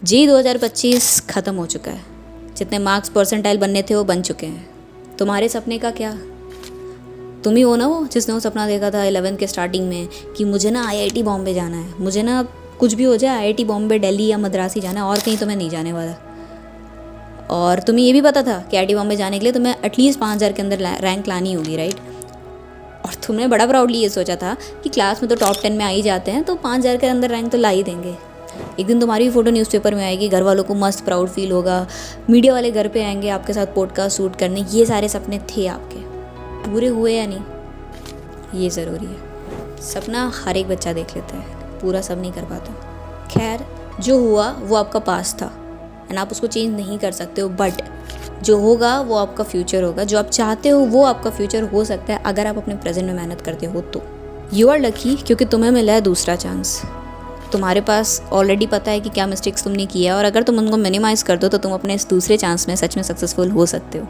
जी 2025 ख़त्म हो चुका है। जितने मार्क्स परसेंटाइल बनने थे वो बन चुके हैं। तुम्हारे सपने का क्या? तुम ही हो ना वो जिसने वो सपना देखा था 11th के स्टार्टिंग में कि मुझे ना आईआईटी बॉम्बे जाना है, मुझे ना कुछ भी हो जाए आईआईटी बॉम्बे, दिल्ली या मद्रास ही जाना है और कहीं तो मैं नहीं जाने वाला। और तुम्हें ये भी पता था कि आईआईटी बॉम्बे जाने के लिए तुम्हें एटलीस्ट 5000 के अंदर रैंक लानी होगी, राइट? और तुमने बड़ा प्राउडली ये सोचा था कि क्लास में तो टॉप 10 में आ ही जाते हैं तो 5000 के अंदर रैंक तो ला ही देंगे। एक दिन तुम्हारी भी फ़ोटो न्यूज़पेपर में आएगी, घर वालों को मस्त प्राउड फील होगा, मीडिया वाले घर पे आएंगे आपके साथ पॉडकास्ट शूट करने। ये सारे सपने थे आपके, पूरे हुए या नहीं ये ज़रूरी है। सपना हर एक बच्चा देख लेता है, पूरा सब नहीं कर पाता। खैर, जो हुआ वो आपका पास था एंड आप उसको चेंज नहीं कर सकते हो, बट जो होगा वो आपका फ्यूचर होगा। जो आप चाहते हो वो आपका फ्यूचर हो सकता है अगर आप अपने प्रेजेंट में मेहनत करते हो तो। यू आर लकी क्योंकि तुम्हें मिला है दूसरा चांस। तुम्हारे पास ऑलरेडी पता है कि क्या मिस्टेक्स तुमने किया है और अगर तुम उनको मिनिमाइज़ कर दो तो तुम अपने इस दूसरे चांस में सच में सक्सेसफुल हो सकते हो।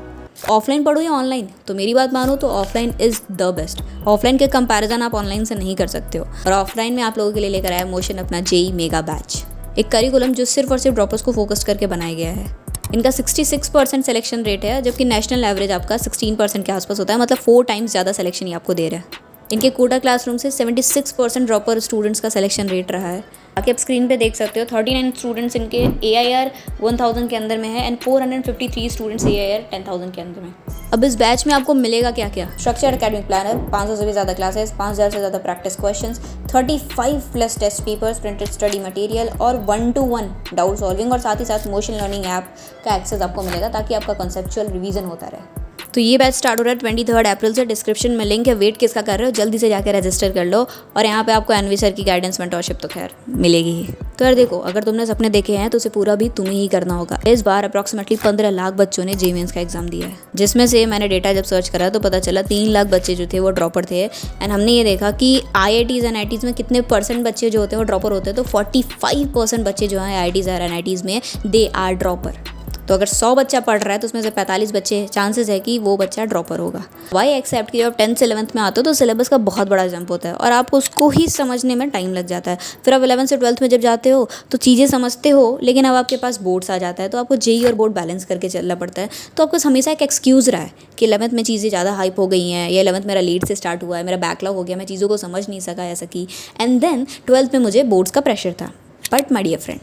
ऑफलाइन पढ़ो या ऑनलाइन, तो मेरी बात मानो तो offline is the best. Offline के कंपैरिजन आप ऑनलाइन से नहीं कर सकते हो। और ऑफलाइन में आप लोगों के लिए लेकर आया मोशन अपना जेई मेगा बैच, एक करिकुलम जो सिर्फ और सिर्फ ड्रॉपर्स को फोकस करके बनाया गया है। इनका 66% सिलेक्शन रेट है, जबकि नेशनल एवरेज आपका 16% के आसपास होता है, मतलब 4 टाइम्स ज़्यादा सिलेक्शन ही आपको दे रहा है। इनके कोटा क्लासरूम से 76% ड्रॉपर स्टूडेंट्स का सिलेक्शन रेट रहा है। बाकी आप स्क्रीन पे देख सकते हो 39 स्टूडेंट्स इनके AIR 1000 के अंदर में है एंड 453 स्टूडेंट्स AIR 10,000 के अंदर में। अब इस बैच में आपको मिलेगा क्या क्या? स्ट्रक्चर्ड एकेडमिक प्लानर, 500 से भी ज़्यादा क्लासेस, 5000 से ज़्यादा practice questions, 35+ test papers, printed study material और 1-to-1 डाउट सॉल्विंग और साथ ही साथ मोशन लर्निंग ऐप का एक्सेस आपको मिलेगा ताकि आपका कॉन्सेप्चुअल रिवीजन होता रहे। तो ये बैच स्टार्ट हो रहा है 23 अप्रैल से। डिस्क्रिप्शन में लिंक है, वेट किसका कर रहे हो, जल्दी से जाकर रजिस्टर कर लो। और यहाँ पे आपको एनवी सर की गाइडेंस मेंटरशिप तो खैर मिलेगी ही। तो यार देखो, अगर तुमने सपने देखे हैं तो उसे पूरा भी तुम्हें ही करना होगा। इस बार अप्रॉक्सीमेटली 15 लाख बच्चों ने जेई मेंस का एग्जाम दिया है, जिसमें से मैंने डेटा जब सर्च करा तो पता चला 3 लाख बच्चे जो थे वो ड्रॉपर थे। एंड हमने ये देखा कि IITs एंड NITs में कितने परसेंट बच्चे जो होते हैं वो ड्रॉपर होते हैं, तो 45% बच्चे जो हैं IITs और NITs में दे आर ड्रॉपर। तो अगर 100 बच्चा पढ़ रहा है तो उसमें से 45 बच्चे चांसेस है कि वो बच्चा ड्रॉपर होगा। वाई एक्सेप्ट कि जब 10th से 11th में आते हो तो सिलेबस का बहुत बड़ा जंप होता है और आपको उसको ही समझने में टाइम लग जाता है। फिर आप 11th से 12th में जब जाते हो तो चीज़ें समझते हो, लेकिन अब आपके पास बोर्ड्स आ जाता है तो आपको जेई और बोर्ड बैलेंस करके चलना पड़ता है। तो आपको हमेशा एक एक्सक्यूज़ रहा है कि 11th में चीज़ें ज़्यादा हाइप हो गई हैं, या 11th मेरा लेट से स्टार्ट हुआ है, मेरा बैकलॉग हो गया, मैं चीज़ों को समझ नहीं सका या सकी, एंड देन 12th में मुझे बोर्ड्स का प्रेशर था। But my dear friend,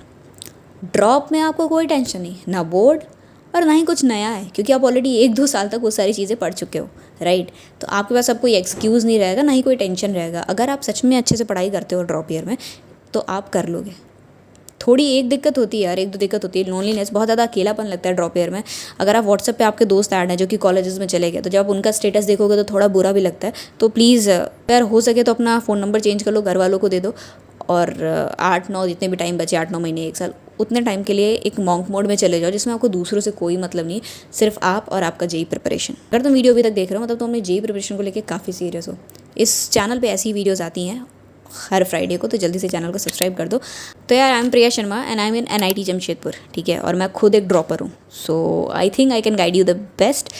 drop में आपको कोई टेंशन नहीं, ना बोर्ड और ना ही कुछ नया है, क्योंकि आप ऑलरेडी 1-2 साल तक वो सारी चीज़ें पढ़ चुके हो, राइट? तो आपके पास अब कोई एक्सक्यूज़ नहीं रहेगा, ना ही कोई टेंशन रहेगा। अगर आप सच में अच्छे से पढ़ाई करते हो ड्रॉप ईयर में तो आप कर लोगे। थोड़ी एक दिक्कत होती है यार, 1-2 दिक्कत होती है, लोनलीनेस, बहुत ज़्यादा अकेलापन लगता है ड्रॉप ईयर में। अगर आप व्हाट्सएप पे आपके दोस्त ऐड हैं जो कि कॉलेजेस में चले गए, तो जब आप उनका स्टेटस देखोगे तो थोड़ा बुरा भी लगता है। तो प्लीज़ यार हो सके तो अपना फ़ोन नंबर चेंज कर लो, घर वालों को दे दो और 8-9 जितने भी टाइम बचे, 8-9 महीने 1 साल, उतने टाइम के लिए एक मॉन्क मोड में चले जाओ जिसमें आपको दूसरों से कोई मतलब नहीं, सिर्फ आप और आपका जेई प्रिपरेशन। अगर तुम वीडियो अभी तक देख रहे हो मतलब तुम अपनी जेई प्रिपरेशन को लेकर काफ़ी सीरियस हो। इस चैनल पे ऐसी वीडियोस आती हैं हर फ्राइडे को, तो जल्दी से चैनल को सब्सक्राइब कर दो। तो यार I am Priya Sharma and I am in NIT Jamshedpur, ठीक है, और मैं खुद एक ड्रॉपर हूँ। So I think I can guide you the best.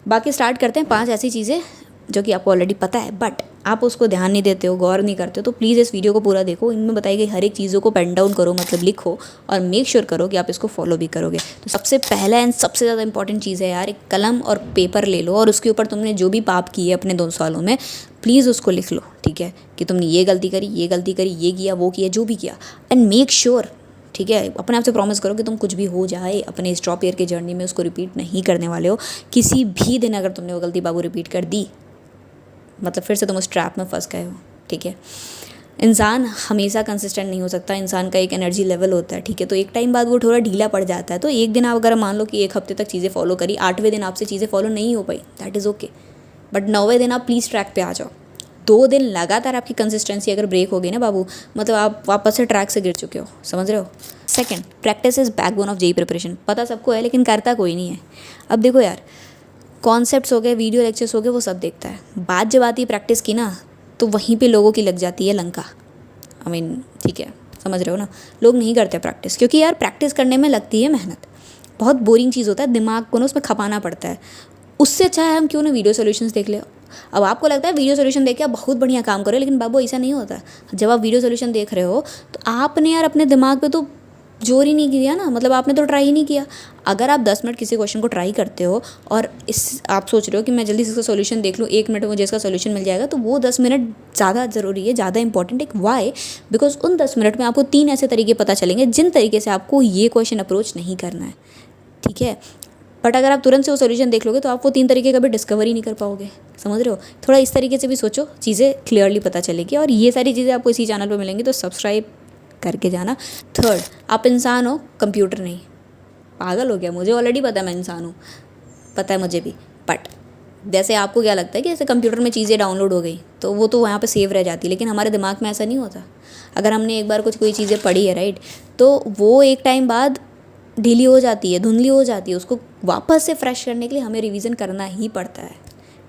बाकी स्टार्ट करते हैं 5 ऐसी चीज़ें जो कि आपको ऑलरेडी पता है बट आप उसको ध्यान नहीं देते हो, गौर नहीं करते हो। तो प्लीज़ इस वीडियो को पूरा देखो, इनमें बताई गई हर एक चीज़ों को पेन डाउन करो, मतलब लिखो, और मेक श्योर करो कि आप इसको फॉलो भी करोगे। तो सबसे पहला एंड सबसे ज़्यादा इंपॉर्टेंट चीज़ है यार, एक कलम और पेपर ले लो और उसके ऊपर तुमने जो भी पाप किए अपने 2 सालों में प्लीज़ उसको लिख लो, ठीक है, कि तुमने ये गलती करी, ये गलती करी, ये किया, वो किया, जो भी किया, एंड मेक श्योर, ठीक है, अपने आप से प्रॉमिस करो कि तुम कुछ भी हो जाए अपने इस ड्रॉप ईयर की जर्नी में उसको रिपीट नहीं करने वाले हो। किसी भी दिन अगर तुमने वो गलती बाबू रिपीट कर दी मतलब फिर से तुम उस ट्रैप में फंस गए हो, ठीक है। इंसान हमेशा कंसिस्टेंट नहीं हो सकता, इंसान का एक एनर्जी लेवल होता है, ठीक है। तो एक टाइम बाद वो थोड़ा ढीला पड़ जाता है। तो एक दिन आप अगर मान लो कि 1 हफ्ते तक चीज़ें फॉलो करी, 8वें दिन आपसे चीज़ें फॉलो नहीं हो पाई, दैट इज़ ओके, बट 9वें दिन आप प्लीज़ ट्रैक पे आ जाओ। 2 दिन लगातार आपकी कंसिस्टेंसी अगर ब्रेक हो गई ना बाबू, मतलब आप वापस से ट्रैक से गिर चुके हो, समझ रहे हो। Second, practice is backbone of JEE preparation. पता सबको है लेकिन करता कोई नहीं है। अब देखो यार, कॉन्सेप्ट्स हो गए, वीडियो लेक्चर्स हो गए, वो सब देखता है। बात जब आती है प्रैक्टिस की ना, तो वहीं पे लोगों की लग जाती है लंका। आई मीन ठीक है, समझ रहे हो ना, लोग नहीं करते प्रैक्टिस, क्योंकि यार प्रैक्टिस करने में लगती है मेहनत, बहुत बोरिंग चीज़ होता है, दिमाग को ना उसमें खपाना पड़ता है। उससे अच्छा है हम क्यों ना वीडियो सोल्यूशंस देख ले। अब आपको लगता है वीडियो सोल्यूशन देख के आप बहुत बढ़िया काम करो, लेकिन बाबू ऐसा नहीं होता। जब आप वीडियो सोल्यूशन देख रहे हो तो आपने यार अपने दिमाग पे तो जोर ही नहीं किया ना, मतलब आपने तो ट्राई ही नहीं किया। अगर आप 10 मिनट किसी क्वेश्चन को ट्राई करते हो और आप सोच रहे हो कि मैं जल्दी से इसका सोल्यूशन देख लूँ, 1 मिनट में मुझे इसका सोल्यूशन मिल जाएगा, तो वो 10 मिनट ज़्यादा ज़रूरी है, ज़्यादा इंपॉर्टेंट है। वाई? बिकॉज उन 10 मिनट में आपको 3 ऐसे तरीके पता चलेंगे जिन तरीके से आपको ये क्वेश्चन अप्रोच नहीं करना है, ठीक है। बट अगर आप तुरंत से वो सोल्यूशन देख लोगे तो आप वो 3 तरीके कभी डिस्कवर ही नहीं कर पाओगे, समझ रहे हो। थोड़ा इस तरीके से भी सोचो, चीज़ें क्लियरली पता चलेगी। और ये सारी चीज़ें आपको इसी चैनल पर मिलेंगी, तो सब्सक्राइब करके जाना। थर्ड, आप इंसान हो, कंप्यूटर नहीं। पागल हो गया, मुझे ऑलरेडी पता है मैं इंसान हूँ, पता है मुझे भी। बट जैसे आपको क्या लगता है कि जैसे कंप्यूटर में चीज़ें डाउनलोड हो गई तो वो तो वहाँ पे सेव रह जाती है, लेकिन हमारे दिमाग में ऐसा नहीं होता। अगर हमने एक बार कोई चीज़ें पढ़ी है, राइट, तो वो एक टाइम बाद ढीली हो जाती है, धुंधली हो जाती है। उसको वापस से फ्रेश करने के लिए हमें रिवीजन करना ही पड़ता है,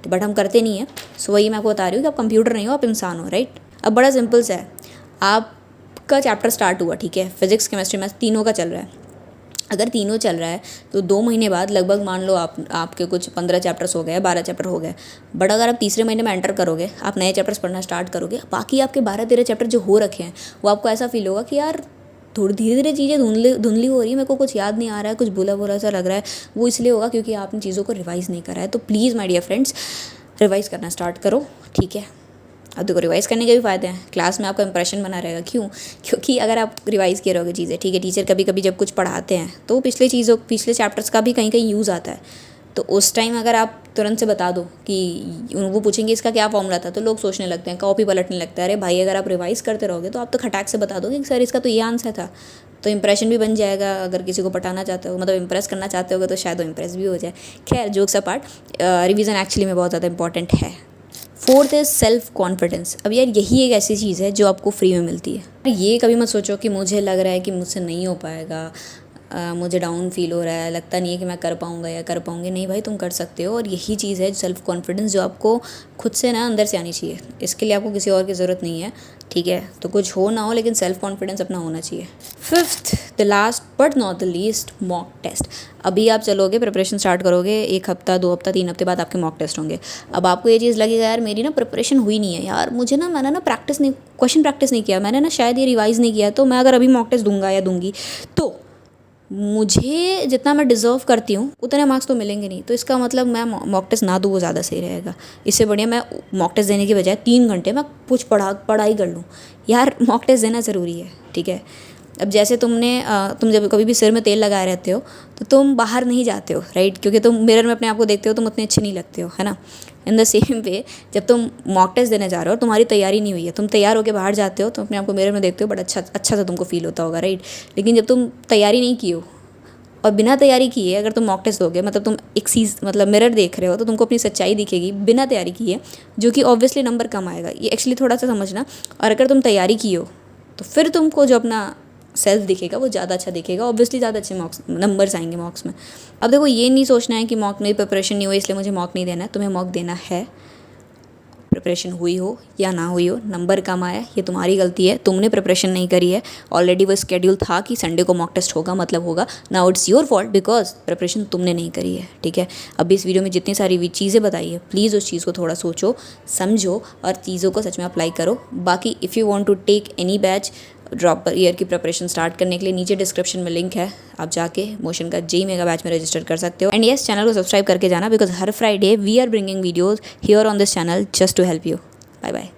बट हम करते नहीं हैं। सो वही मैं आपको बता रही हूँ कि आप कंप्यूटर नहीं हो, आप इंसान हो, राइट। अब बड़ा सिंपल सा है, आपका चैप्टर स्टार्ट हुआ, ठीक है, फिजिक्स केमिस्ट्री मैथ्स तीनों का चल रहा है। अगर तीनों चल रहा है तो 2 महीने बाद लगभग मान लो आपके कुछ 15 चैप्टर्स हो गए, 12 चैप्टर हो गए। बट अगर आप तीसरे महीने में एंटर करोगे, आप नए चैप्टर्स पढ़ना स्टार्ट करोगे, बाकी आपके 12-13 चैप्टर जो हो रखे हैं वो आपको ऐसा फील होगा कि यार थोड़ी धीरे धीरे चीज़ें धुंधली हो रही है, मेरे को कुछ याद नहीं आ रहा है, कुछ बुला बुरा सा लग रहा है। वो इसलिए होगा क्योंकि आपने चीज़ों को रिवाइज़ नहीं करा है। तो please my dear friends, revise करना स्टार्ट करो, ठीक है। अब देखो, रिवाइज़ करने के भी फ़ायदे हैं, क्लास में आपका इंप्रेशन बना रहेगा। क्यों? क्योंकि अगर आप रिवाइज़ किए रहोगे चीज़ें, ठीक है, टीचर कभी कभी जब कुछ पढ़ाते हैं तो पिछले चैप्टर्स का भी कहीं कहीं यूज़ आता है। तो उस टाइम अगर आप तुरंत से बता दो कि वो पूछेंगे इसका क्या फॉर्मूला था, तो लोग सोचने लगते हैं, कॉपी पलटने लगता है। अरे भाई, अगर आप रिवाइज़ करते रहोगे तो आप तो खटाक से बता दोगे कि सर इसका तो ये आंसर था, तो इंप्रेशन भी बन जाएगा। अगर किसी को पटाना चाहते हो, मतलब इंप्रेस करना चाहते होगे, तो शायद वो इंप्रेस भी हो जाए। खैर, जोक्स अपार्ट, रिवीजन एक्चुअली में बहुत ज़्यादा इंपॉर्टेंट है। Fourth is self confidence. अब यार यही एक ऐसी चीज़ है जो आपको फ्री में मिलती है। ये कभी मत सोचो कि मुझे लग रहा है कि मुझसे नहीं हो पाएगा, मुझे डाउन फील हो रहा है, लगता नहीं है कि मैं कर पाऊँगा या कर पाऊँगी। नहीं भाई, तुम कर सकते हो। और यही चीज़ है सेल्फ कॉन्फिडेंस, जो आपको खुद से ना अंदर से आनी चाहिए। इसके लिए आपको किसी और की ज़रूरत नहीं है, ठीक है। तो कुछ हो ना हो, लेकिन सेल्फ कॉन्फिडेंस अपना होना चाहिए। Fifth, the last but not the least, mock test. अभी आप चलोगे, प्रिपरेशन स्टार्ट करोगे, 1 हफ्ता 2 हफ्ता 3 हफ्ते बाद आपके मॉक टेस्ट होंगे। अब आपको ये चीज़ लगेगा यार मेरी ना प्रिपरेशन हुई नहीं है, यार मुझे ना, मैंने ना क्वेश्चन प्रैक्टिस नहीं किया, मैंने ना शायद ये रिवाइज़ नहीं किया, तो मैं अगर अभी मॉक टेस्ट दूंगा या दूंगी तो मुझे जितना मैं डिज़र्व करती हूँ उतने मार्क्स तो मिलेंगे नहीं। तो इसका मतलब मैं मॉक टेस्ट ना दूँ, वो ज़्यादा सही रहेगा। इससे बढ़िया मैं मॉक टेस्ट देने की बजाय 3 घंटे मैं कुछ पढ़ाई कर लूँ। यार मॉक टेस्ट देना ज़रूरी है, ठीक है। अब जैसे तुम जब कभी भी सिर में तेल लगाए रहते हो तो तुम बाहर नहीं जाते हो, राइट, क्योंकि तुम मिरर में अपने आप को देखते हो, तुम उतने अच्छे नहीं लगते हो, है ना। इन द सेम वे, जब तुम मॉक टेस्ट देने जा रहे हो, तुम्हारी तैयारी नहीं हुई है, तुम तैयार होकर बाहर जाते हो, तुम अपने आप को मिरर में देखते हो, बट अच्छा सा तुमको फील होता होगा, राइट। लेकिन जब तुम तैयारी नहीं की हो और बिना तैयारी किए अगर तुम मॉक टेस्ट दोगे, मतलब तुम एक चीज़, मतलब मिरर देख रहे हो, तो तुमको अपनी सच्चाई दिखेगी बिना तैयारी किए, जो कि ऑब्वियसली नंबर कम आएगा। ये एक्चुअली थोड़ा सा समझना। और अगर तुम तैयारी की हो तो फिर तुमको जो अपना सेल्फ दिखेगा वो ज़्यादा अच्छा दिखेगा, ऑब्वियसली ज़्यादा अच्छे नंबर्स आएंगे मॉक्स में। अब देखो, ये नहीं सोचना है कि मॉक में प्रिपरेशन नहीं हुई इसलिए मुझे मॉक नहीं देना है। तुम्हें मॉक देना है, प्रिपरेशन हुई हो या ना हुई हो, नंबर कम आया ये तुम्हारी गलती है, तुमने प्रिपरेशन नहीं करी है। ऑलरेडी वो स्केड्यूल था कि संडे को मॉक टेस्ट होगा, मतलब होगा। Now it's your fault because preparation तुमने नहीं करी है, ठीक है। अभी इस वीडियो में जितनी सारी चीज़ें बताई है, प्लीज़ उस चीज़ को थोड़ा सोचो, समझो और चीज़ों को सच में अप्लाई करो। बाकी if you want to take any batch, drop year की प्रिपरेशन स्टार्ट करने के लिए नीचे डिस्क्रिप्शन में लिंक है, आप जाके मोशन का JEE मेगा बैच में रजिस्टर कर सकते हो। एंड येस, चैनल को सब्सक्राइब करके जाना, बिकॉज हर Friday we are bringing videos here on this channel just to help you. Bye bye.